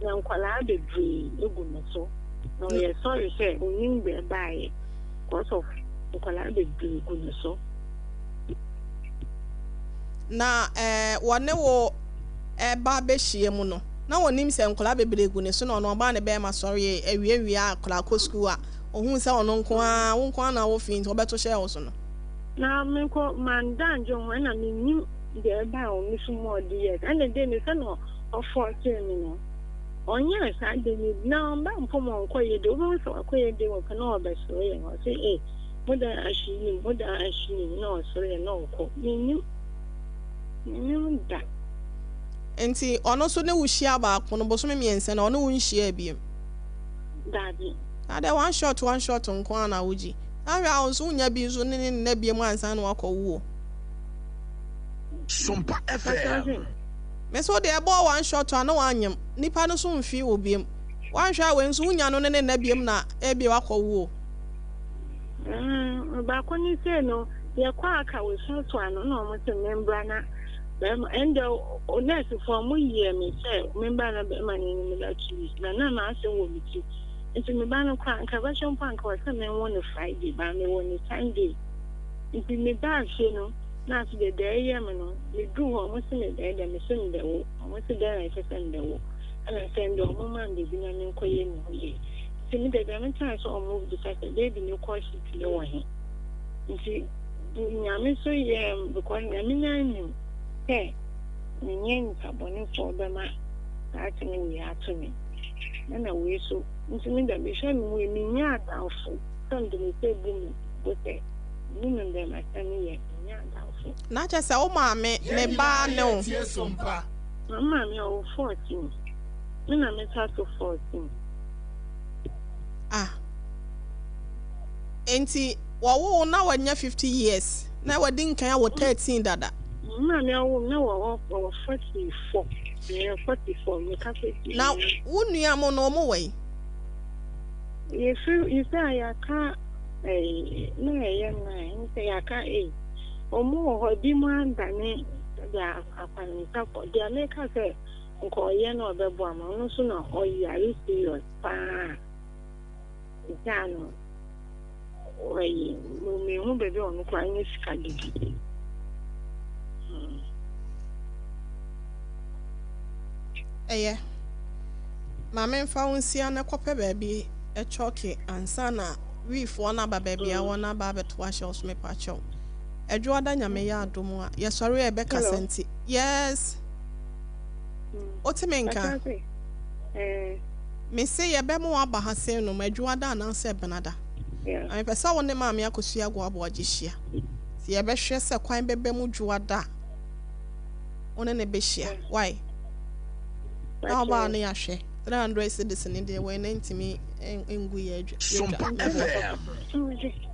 na nkwala bebre egu me so no ye sorry say onim be bae because of nkwala bebre egu me so na wone wo ba be hie mu no na wonim se nkola bebre egu ne so na ono ba ne be ma sorry awie akola ko school a ohun se ono nko a na wo fin to beto share wo so no na me ko mandanjo ho na me nim de ba o mi so mo de yes and the me se no of 14 no onye sa de ni na mba mpo mo nko ye de wo so akoye de wo kana obeso ye ho say moda ashini no so ye no ko ni da enti ono so ne wuhia ba ko no boso me miense na ono wunhia biem daddy ade one shot nko na wuji ahwa onso unya bi so ne na biem ansa na wakọwuo SOMPA FM me so de ebo one shot ana wanyem nipa no so mfi wo biem wanhwa we nso unya no ne na biem na ebi wakọwuo ba ko ni se no ye kwa aka we so ano na o mo se membra na and the nurse for me year me say member na be mani ni la chi na ase wo mi chi nti me ba no kwa nka ba shon pan ka se me won Friday ba me won Sunday nti me ba she no na so de ye me no me du ho mo se me de me se me de wo mo se de na se se de wo ana se ndo mo man de bi na me ko ye ni ho ye nti me de me try so o move the fact that baby no ko shi le wo he nti nyame so ye because nyame nyanyu hey, nyen sabone for bema ati ni we atumi na we so ntimi da be hwe mi we nya adafo send me say bum bote ni dem atani ye nya adafo na cha se o ma me ne ba ne o mama me o 14 me na me ta to 14 enti wo na wanya 50 years na wadi nkan wo 13 dada mama me o na wo 44 me 44 me ka fe na wunua mo no mo we you say ya ka na ye na you say ya ka omo ho bi mo andane da apanita ko dia me ka se nko ye na obebo ama no so na oyari serious pa jano oyi mo me hu bebe onu kwa anya sika gidi mama mfa wonsia na kope baabi e choke ansa na wifo na ba baabi a wona ba beto ahye osome pacho edwoada nyame ya adomu a yesore e be kasenti yes otimenka me say ye be mo aba ha sen no edwoada na se benada I pesa won ne maame akosua go abo agihia si ye be hwe se kwan bebe mu dwoada one ne behia why now ba na ya hwe 300 cedis in the way ntimi engu ye adwa SOMPA FM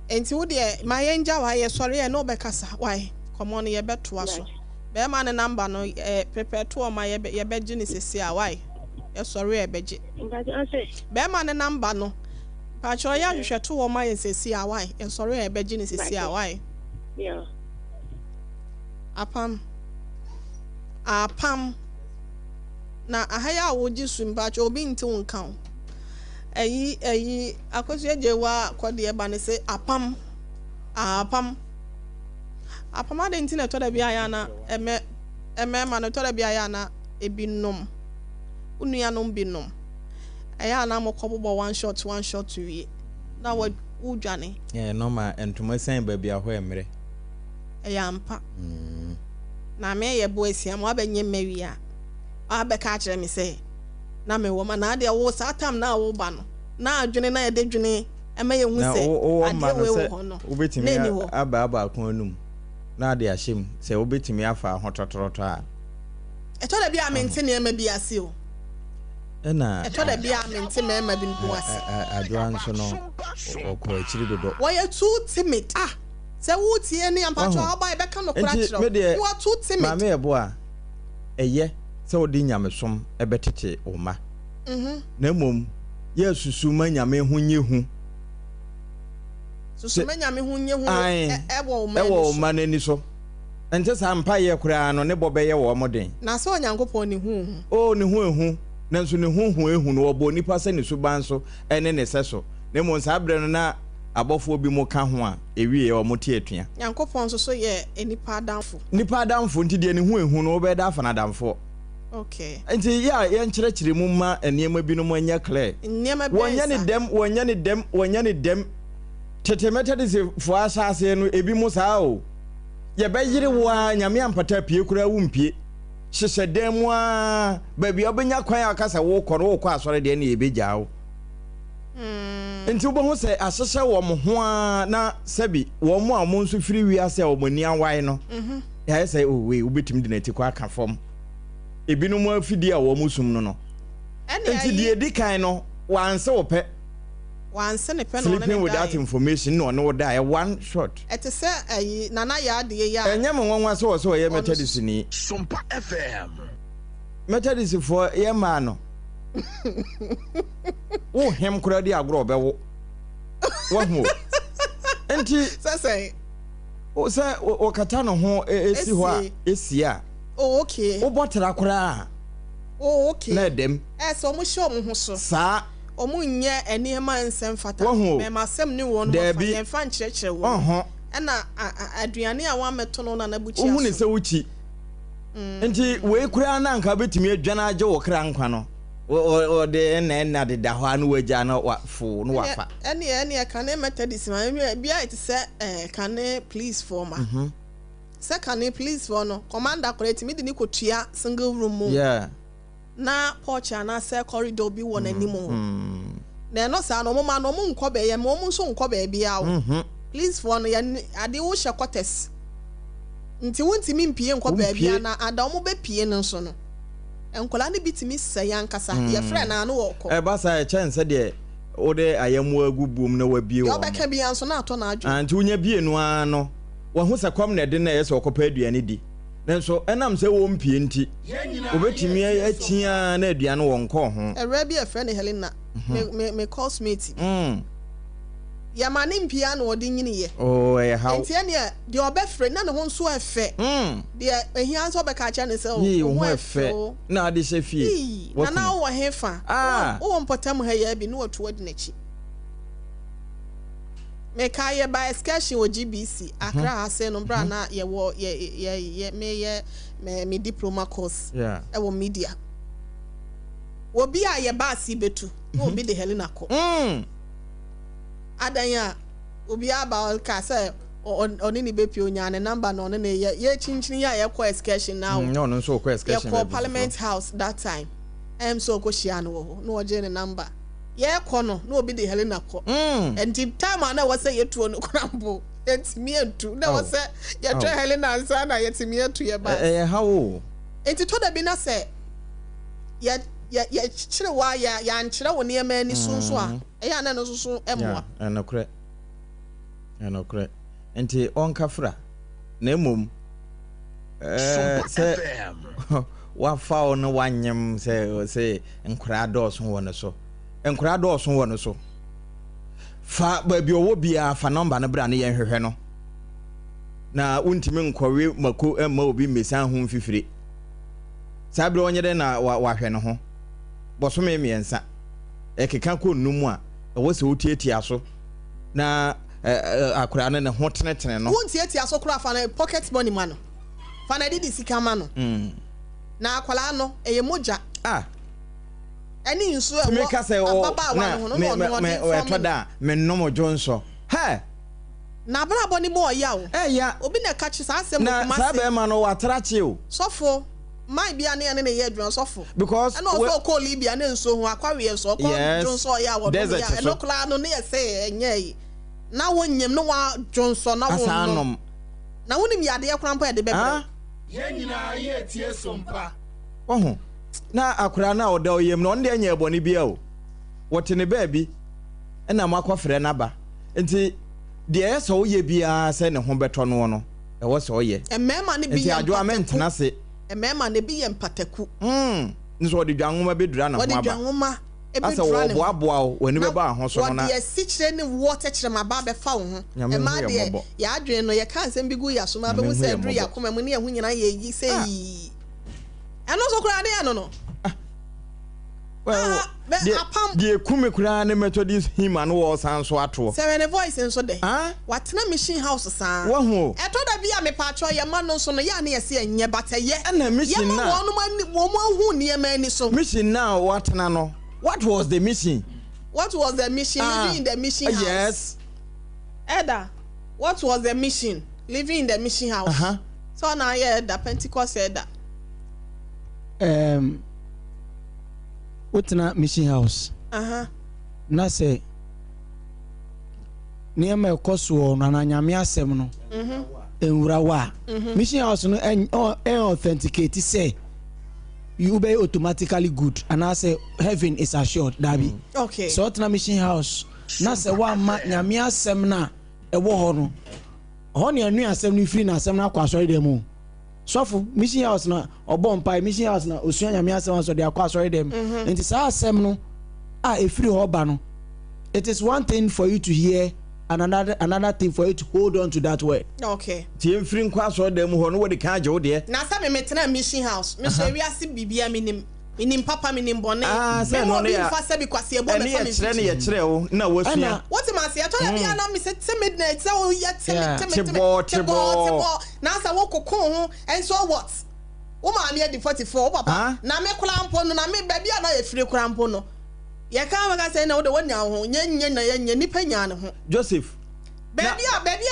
enti wo de my enja wa ye sori e no be kasa why come on ye beto aso be ma ne number no prepare to ma ye be gi ni sesi a why ye sori e beje be ma ne number no pa cho ya hwehwe to wo ma ye sesi a why ye sori e beje ni sesi a why yeah apam na ahaya wo gi sumba cho obi nti wonka eyi akosu ejewa kwode e ba ne se apam ade nti na to da bia ya na eme ma no to da bia ya na ebinom unuanom binom eya na mokobobo one shot wie na wo udwane normal entuma san ba bia ho emre eya mpa na me YEBOAA ASEM abenye mawia abeka akere me se na me wo ma na ade wo satam na wo ba no na adwene na yede dwene ema ye hu se ade we wo no ubetimi aba kon anum na ade ahyem se ubetimi afa hototoroto a eto da bia mente ne ema bia se o na eto da bia mente me ema bi nko ase adwa nso no okọ akiri dodo wo ye too timid se wo tie ne ampacho aba e beka no kura kire you are too timid ma me YEBOAA eye se odi nyamesom ebetete oma na mom ye susu ma nyame hu nye hu susu ma nyame hu nye hu ewo oma nani so ente sa mpa ye kura no ne bobe ye wo moden na se onyankopon ne hu ne hu na nso ne hu no obo nipa se ne suban so ene ne seso ne mo nsa abre no na abofo bi mo ka ho a ewie o mote atua nyankopon so ye enipa adamfo nti de ne hu no obeda afa na adamfo okay nti ya ye nkyerɛkyerɛ mu ma enema bi no mo anya clear wonya ne dem tetemeta de se fo asase no ebi mo saa o ye be yire wa nyame ampata pie kura wu mpie hyehyɛ dem a ba bi obenya kwan akasa wo kɔ asɔre de na ebegya wo nti wo ho sɛ ahyehyɛ wo mo ho a na sabi wo mo a mo nso firi wi ase a wo mani anwae no ya sɛ we ubetimi de na ti kwa ka fam ebinom afidi a wo musum no enti die dikan no wanse wo pɛ wanse ne pɛ no sleeping without information no no die one shot ete se ayi nana ya ade ya enya me nwanwa so wo so ye Methodist ni SOMPA FM Methodist for ye ma no wo hem kura di agro bewo wo ho enti sese o se o kata no ho esi ho a esi a oh okay wo botara kura oh okay na dem so mo hye omo ho so sa omo nye enihema nsem fata me masem ni won mo fa yen fa nkyerɛkyerɛ wo na aduane a wa meto no na na buchi aso wo hu ne se wuchi enti we kura na nka betimi adwana agye wo kra nkwa no o de na de da ho anu wagya na wa fo no wafa ene kan Methodist ma bia it say can please for ma second please for no commander correct me de ni kotua single room yeah na porch na say corridor bi won animo na no sa no mo ma no mo nkɔ be ye mo nso nkɔ be bia wo please for no ade wo hye quarters nti wontimi mpie nkɔ be bia na ada mo be pie no nso no enkola ne bitimi sɛ yankasa ye frɛ na no wɔ kɔ ba sa chance de o de ayemu agubum na wabie wo yo bɛka bia nso na atɔ na adwo anti wonya bie no ano wo ho sɛ kwam na de na yɛ sɛ ɔkɔpa aduane di nanso enam sɛ wo mpie nti obetimi atia na aduane wɔ nkɔ ho ɛwra bi afrɛ ne Helena me cosmate ya mane mpia na ɔde nyine ye how enti ene de ɔbɛfrɛ na ne ho nso ɛfɛ de ehia nso ɔbɛka kyɛ ne sɛ wo ho ɛfɛ na ade hyɛ fie na na wo hefa wo mpɔtam ha ya bi na wɔto wadi n'akyi me ka ye by excursion o GBC Accra ha say no bra na ye wo ye me diploma course e wo media obi a ye ba si betu obi de Helena ko adanya obi aba ka say oni ni bepi onya ne number no ne ye chinchin ya ye ko excursion now no so ko excursion ye ko Parliament House that time so ko shia no no oje ne number ye ko no na obi de Helena ko and the time na was say ye tuo no krambo yetimi etu na was say ye try Helena ansa na yetimi etu ye ba how enti to da bi na se ya chire wa ya nchire wo ne ma ni sunso a eya na no sunso emwa enokre enti onkafra na emom se wa fa no wanyem se nkura dɔɔso wɔ ne so nkura dɔɔso wɔ ne so fa baabi owo bia fa number no bra ne yɛn hwehwɛ no na untimi nkɔwe mako emma obi mesan ho mfifire sabre onye de na wahwɛ no ho bosome miensa ekeka ko numu a ɛwɔ sɛ wotietia so na akura ne ho tenetene no wontietia so kura fa na pocket money man fa na didi sika ma no na akwala no eye moja ani nsu e wo ababa wa no no etoda me nomo jonso he na brabo ni mo ya o ya obi na ka chi sa asem ko ma se na sabe ma no watrache o sofo my bia ne ne ye adwan sofo because and also call libya ne nso ho akwawe so ko jonso ya wo do ya no kla no ne say enye na wonyem no wa jonso na wo no na wonim yade ye krampo ye de bebe ye nyina ye tie sompa oho na akura na oda oyem no nde anya eboni bia o wote ne baabi na makofre na ba enti de eso ye bia se ne ho beto no no e wo se oye emema ne bi ye adwo amentena se emema ne bi ye mpataku nso de dwanwoma bedura na ho aba de dwanwoma e bedura na asa wo boa wo wani be ba ho so no na wo de sichire ne water chire ma ba be fa wo ho ema de ya adwen no ye kan sem bi gu ya so ma be hu se adru ya koma mu ne hu nyina ye yi se yi eno so kura de ya no well the kume kura ne Methodist him and wo san so ato seven voice nso de watena mission house san wo ho eto da bia me pa cho ye ma no so no ya ne ye se enye bataye na mission na wo hu ne ma ni so mission now watena no what was the mission living in the mission house yes Eda what was the mission living in the mission house so na yeah the Pentecost Eda Utna mission house na se niema ekoso na nyame asem no enwura wa mission house no authenticate say you be automatically good and I say heaven is assured dabi okay so utna mission house na se wa ma nyame asem na ewo ho no ho ne anu asem no free na asem na akwa asori dem o sofu mission house na obompai mission house na osua nyame asem so de akwa asori dem enti sa asem no e free ho ba no it is one thing for you to hear and another thing for you to hold on to that word okay tie free nkwa asori dem ho no we de kan je wo de na sa me metena mission house me so wi ase bibia minim papa minim bone say no no ya fa se bi kwase ebo me fa me kire ne ye kire wo na wasua what ma se ato bia na me se midnight say o ye tebo na sa wo kokon ho and so what wo ma me di 44 papa na me krampo no na me bia na ye fire krampo no ye kan ma say na wo de wonya ho nye na ye nipa nya ne ho Joseph bia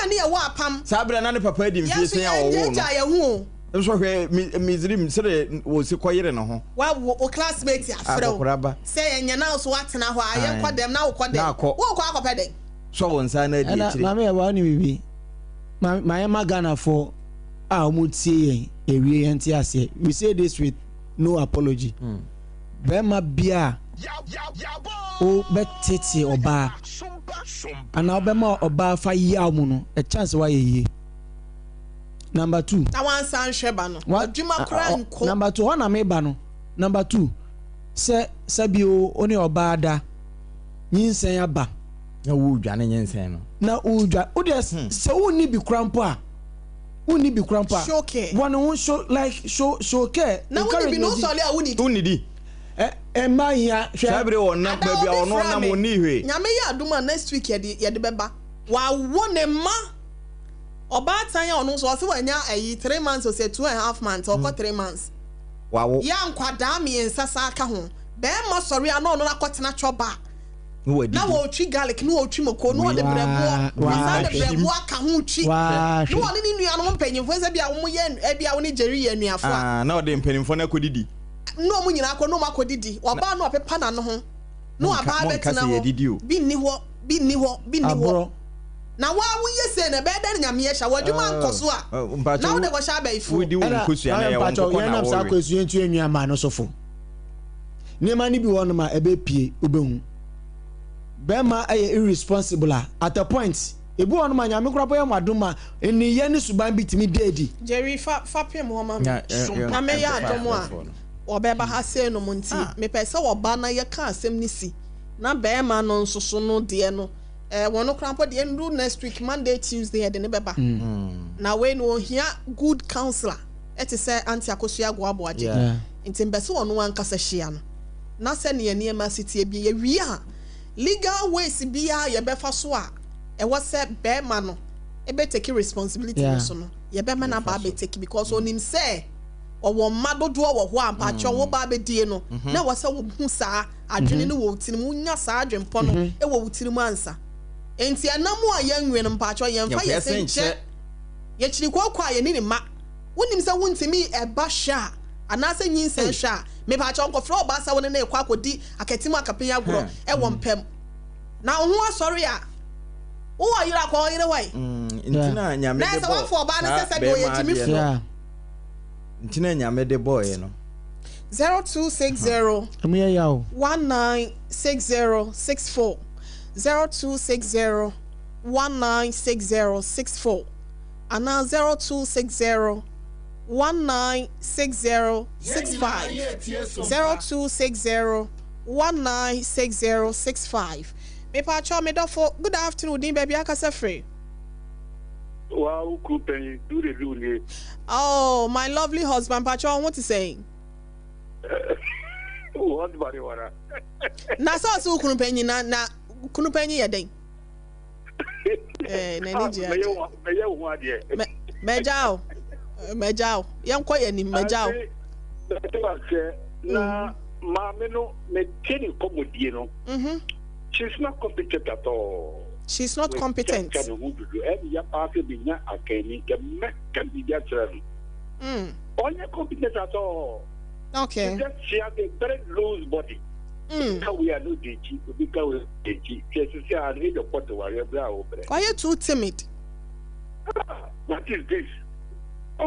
ne ye wo apam sabra na ne papa di mfie ya wo no ya hu so hwe mizrim sere wo si koyere no ho wa wo classmate afro say enya na so watena ho aye kodem na wo kodem wo ko akopede so won sa na di etire mama ya wa ni bibi my Ghana for omutie ewie enti ase we say this with no apology bema bia o betete oba ana obema oba fa ya mu no a chance wa ye number 2 na wan san hweba no adwuma kra nko number 2 ho na me ba no number 2 se sabio oni oba da nyinsen aba na wo dwane nyinsen no na udwa odias se woni bi krampo a shoke one won show like show care na woni bi no so le a woni di ma ya sabre won na ba bia ono na mo ni hwe nyame ya aduma next week ye de beba wa wone ma oba tan ya ono so se wanya 3 months or say 2.5 months or 3 months wow ya nkwada mi ensasa aka ho be ma sori ana ono na kotena choba na wo twi garlic no wo twi moko no de brebo na de brebo aka ho twi no wo ni nua no mpanyimfo se bia wo ye bia wo ni jeri ye nuafo na wo de mpanyimfo na kodidi no mu nyina akọ no makodidi wa ba no apepa na no ho no aba betena ho bi ni ho na wa wuye se na beda nyame ye hya wadwuma nkoso a na wo de ko hya baifu wudi wo nkosia na ya wo ko na wo sa kwasu entu enua ma no sofo niema ni bi won ma ebe pie obehu bema aye irresponsible at a point ebu won ma nyame kura boye madoma eni ye ni suban bitimi dedi Jerry fa pem ho ma na me ya adomo a obeba ha se no monti me pese wo ba na ye ka asem ni si na bema no nsoso no de no wono krampo de ndu next week Monday Tuesday de ne beba na we no hia good counselor eti say anti akosua agwo aje nti mbese wono ankasa hia no na se ne ne ma sitie bi ye wi a legal ways bia ye befa so a was say bema no ebe take responsibility so no ye bema na ba be take because onim say owo madodo wo ho ampa che wo ba be die no na wasa wo hu saa adwene no wo tirim unya saa adwempo no e wo wutirim ansa enti anamu a yenwe no mpa che yemfa ye senche ye chiri kwakwa ye ni ma wonim say wontimi e ba hwa anase nyinsen hwa me pa che onko fro ba sa woni na ekwa akodi akatimu akapen agro e wo mpem na ho asori a wo ayira kwa oyire wai ntina nyame de bo na se ba na se do ye timi fro ntina nyame de boy no 0260 amuya yawo 196064 0260 196064 ana 0260 196065 0260 196065 me pa cho me dofo good afternoon din baby akasa free wow kupen do the rule oh my lovely husband pa cho what to say what bari wara na so kunupenyi na kunupenyi ye den na ni je me ye wo ade mejao yanko ye ni mejao na mama no me tini komodie no she's not competent at all. She's not competent. Onye competent at all. Okay. She has a very loose body. We are not deji. Why are you too timid? What is this? I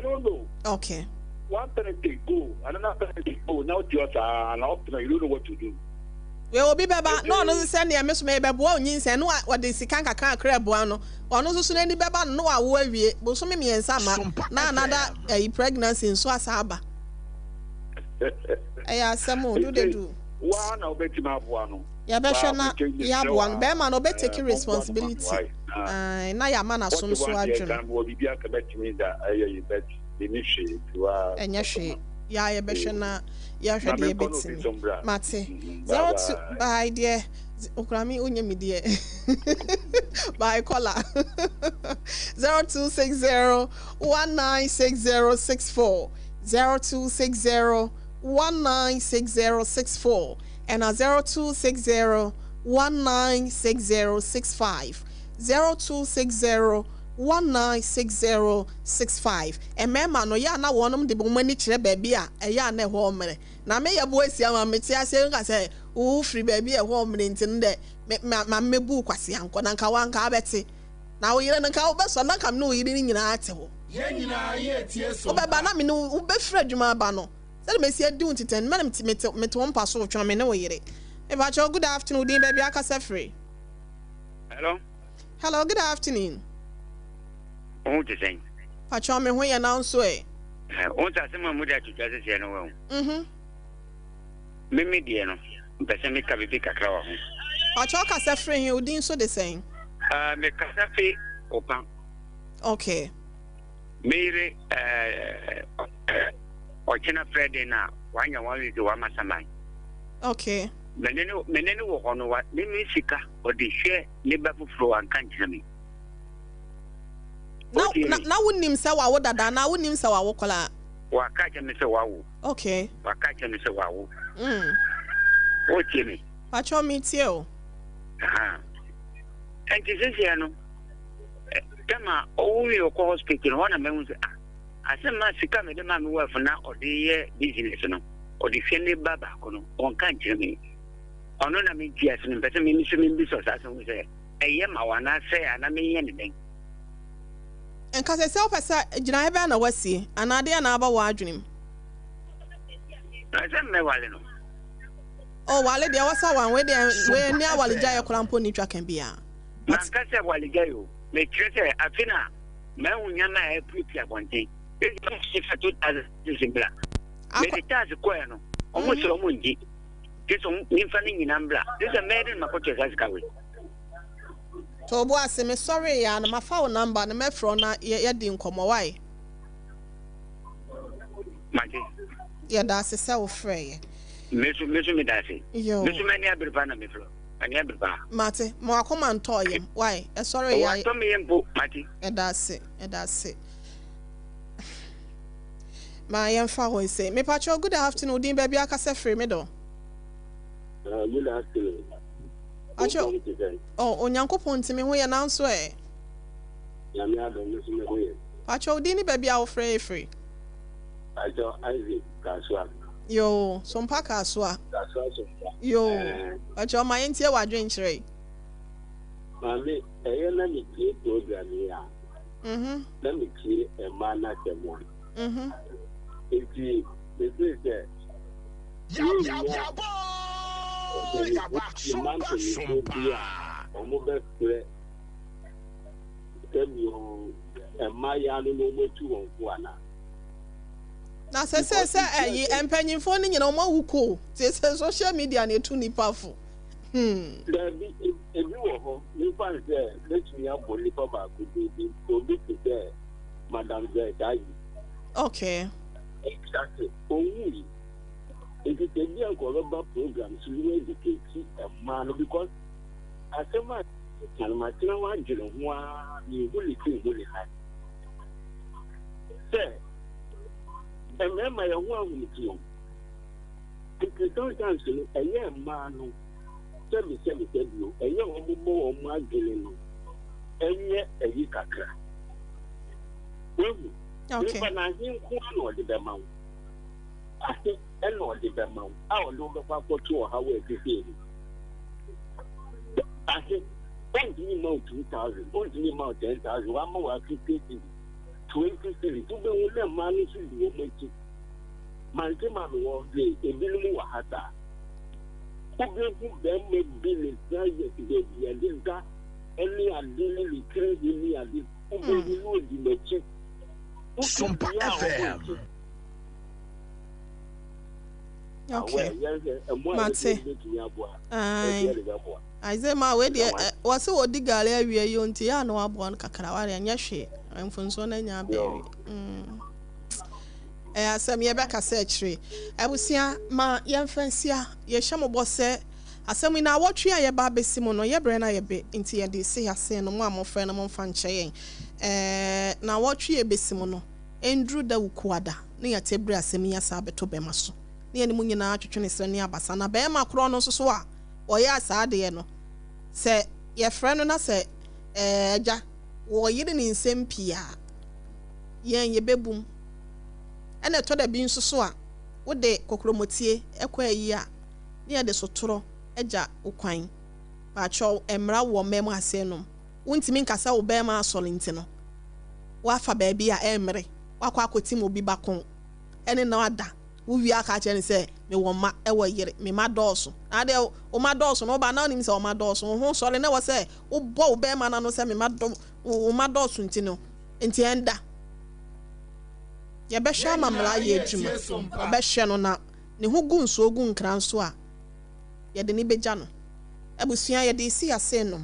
don't know. Okay. One parent take go, another parent take go. Now you are an option. You don't know what to do. We will be beba no send ya meso me bebo nyinse no what the sikan kakra krebo no ono so na ni beba no wa wo awie bo so me miensa ma na another pregnancy so asaba ya asemo do they do one obeti ma bo ano ya be hwe na ya bo ano be ma no be take responsibility na ya ma na so so adwun wo bibia ka betimi da ayi bet initiate wa enya hwe ya ye be hwe na ya hwe de betimi mate 02 by dear okrami onye mi dear by caller 0260 196064 0260 196064 and 0260 196065 0260 196065 emema no ya na wonom de bomani kire baabi a eya na ho mere na me ya bo asia ma meti ase nka se wo free baabi e ho mere ntin de ma mebu kwase anko na nka wanka abeti na wo yire nka wo beso na kam no wo yire nyina ate ho ye nyina ye tie so wo beba na me no wo be free adwuma ba no se me sia di untiten me mete wo mpa so twa me ne wo yire e ba cho good afternoon din baabi akasa free hello good afternoon. On to say, Pacho me ho ye na so e. On ta se mamu da tutu ase no wo. Me die no. Mpese me ka bibi kakra wo. Pacho ka se free hin odin so the same. Me ka se fe opam. Okay. Mere ochina Friday na wanya wali do wa masamai. Okay. Menene wo hono wa me sika odi hwe ne ba fufuro an kan kyerɛ na wunim se wa wo dada na wunim se wa wo kola wa ka kyerɛ me se wa wo. Okay. Wa ka kyerɛ me se wa wo. O tiemi. Pacho me tie o. Enti sisi no kama owi okɔ hospital wana me hu se asema sika me de ma me wife na odi ye business no odi hwe ne baba kono on kan kyerɛ me ono na me tie ase no pese me nso me bi so sa so se ma wana say ana me ye ne den enka se opesa gina ebe na wasi anade na aba wa adwenem na se me wale no oh wale dia wasa wan we ni awale jaye krampo ni twa kan bia na ka se wale jayo me kire afina me hunya na e prepare bonte e se fa 2000 me ta se ko no omo so omo nji keso nimfa ni nyina mbla this a made ma ko chesa skawe to bo asem sorry ya na mafa wo number na mefro na ye di nkomo why mate ya da se se wo frey mesu me da se yo mesu me ni abirba na mefro ani abirba mate mo akoma nto ye why sorry ya to me yempo mate e da se ma yemfa ho se me pacho good afternoon din baby akase free me do Good afternoon. Acho oh onyankopon ntimi ho ye nanso Yami adon no me hoye. Acho din ni baby a free Acho Isaac Kaswa. yo sompa kaswa Sompa. yo acho ma yentie wadwen kire Mami, na mi tie program ya. Na mi tie e ma na temo. Enti, this is Sompa. Omo be fre. Temi ma ya no mo tu won ko ana. na se eyi empanyimfo ni nyina mo wuko se social media na etu nipa fo Dabi ebi wo ho ni fa se let me aboli pa ba ko bi obi se Madam Zedai. okay Exactly. Only it is a year global program to educate a man because as a man can material one you really feel really high. Sir, and then my one with you. It is sometimes a young man who tell you, a young more or more getting and yet a yikaka. okay But I think one or the amount. I think no the amount. I will look up for 2 hours to see. I think only amount 2,000, only amount 10,000, 1 more 50, 20, to be with them money to be able to. My man was the a minimum hata. Who them make billions, and this guy, any and daily crazy, and this who will be the check. Sompa FM. okay mate Aizema we de wase odi gale awie yo nti ya no abo an kakra ware anya hwe mfunso na nya bewe asem ye beka se chire abusia ma yemfansia ye hyemo bose asem na awotwe aye ba besimo no ye bre na ye be nti ye de se yase no mo amofre no mo mfa nche na awotwe ye besimo no endru da wukuada ne ya tebre asem ya sa beto bema so ne ni munyina atwetwe ne sre ne abasa na be ma kro no so a oye asade ye no se ye frɛ no na se agya wo yire ne nsɛm pia yen ye bebum ene to da bi nso so a wo de kokromotie ekɔ ayi a ne ye de sotoro agya ukwan ba chɔ emra wo mem ase no wontimi nkasa wo be ma asɔle nti no wa fa ba bi a emre wakɔ akɔtim obi bakon ene na wada wo wi aka che ne se me wo ma e wo yire me ma dɔɔso na de o ma dɔɔso no ba na onim se o ma dɔɔso ho sɔre na wo se wo bɔ wo be ma na no se me ma dɔ o ma dɔɔso nti no nti enda ye be hwa mamra ye adwuma o be hwe no na ne ho gu nso gu nkran so a ye de ni begya no abusua ye de isi ase no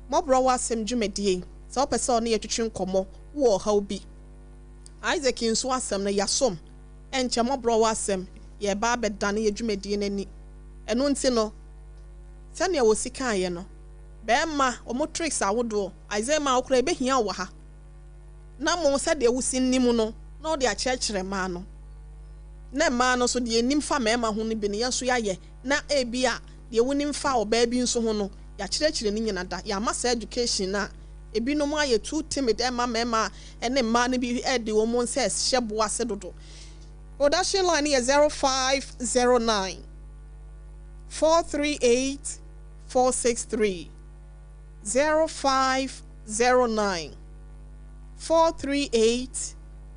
MWHO asem dwumadie se o pese o na ye twetwe nkomo wo ha obi Isaac nso asem na yasom enche MWHO asem ye ba bedane ye dwumadie nani eno nti no sane wo sika ye no be ma o mo tricks awodo Isaiah okra ebe hia wo ha na mo se de wo sinnim no na o de a chekere ma no na ma no so de enim fa ma ho no bi ne yeso ya ye na ebia de wonim fa o ba bi nso ho no ya cherekere ni nyina da ya masa education na ebi no mo aye too timid ma ene ma no bi e de wo mo nse hyebo ase dodo. Production line is 0509 438 463 0509 438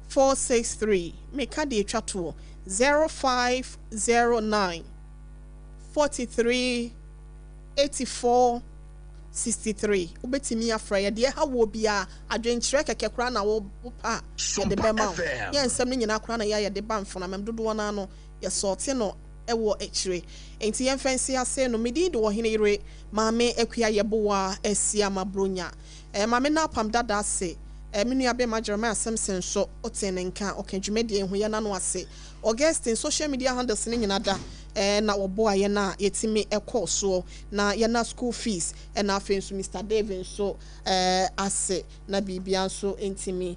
463. Meka de etwa to 0509 43 84 63. Ubetimi afra ye de ha wo bia adwenkyerɛ keke kra na wo pa de bema. Ye nsɛm ne nyina kra na ya de ba mfona mem dodo na no ye sorte no ewo ekyire. Enti ye mfansi ase no medi de wo hene yire maame akua yeboa asia mabronya. Maame na apam dada ase. Minu abe ma Jeremiah Simpson so otene nka okedwumedie hu ye na no ase. Augustine social media handles ne nyina da na oboa ye na yetimi ekọ so na ye na school fees na afenso Mr. David so ase na bibia so entimi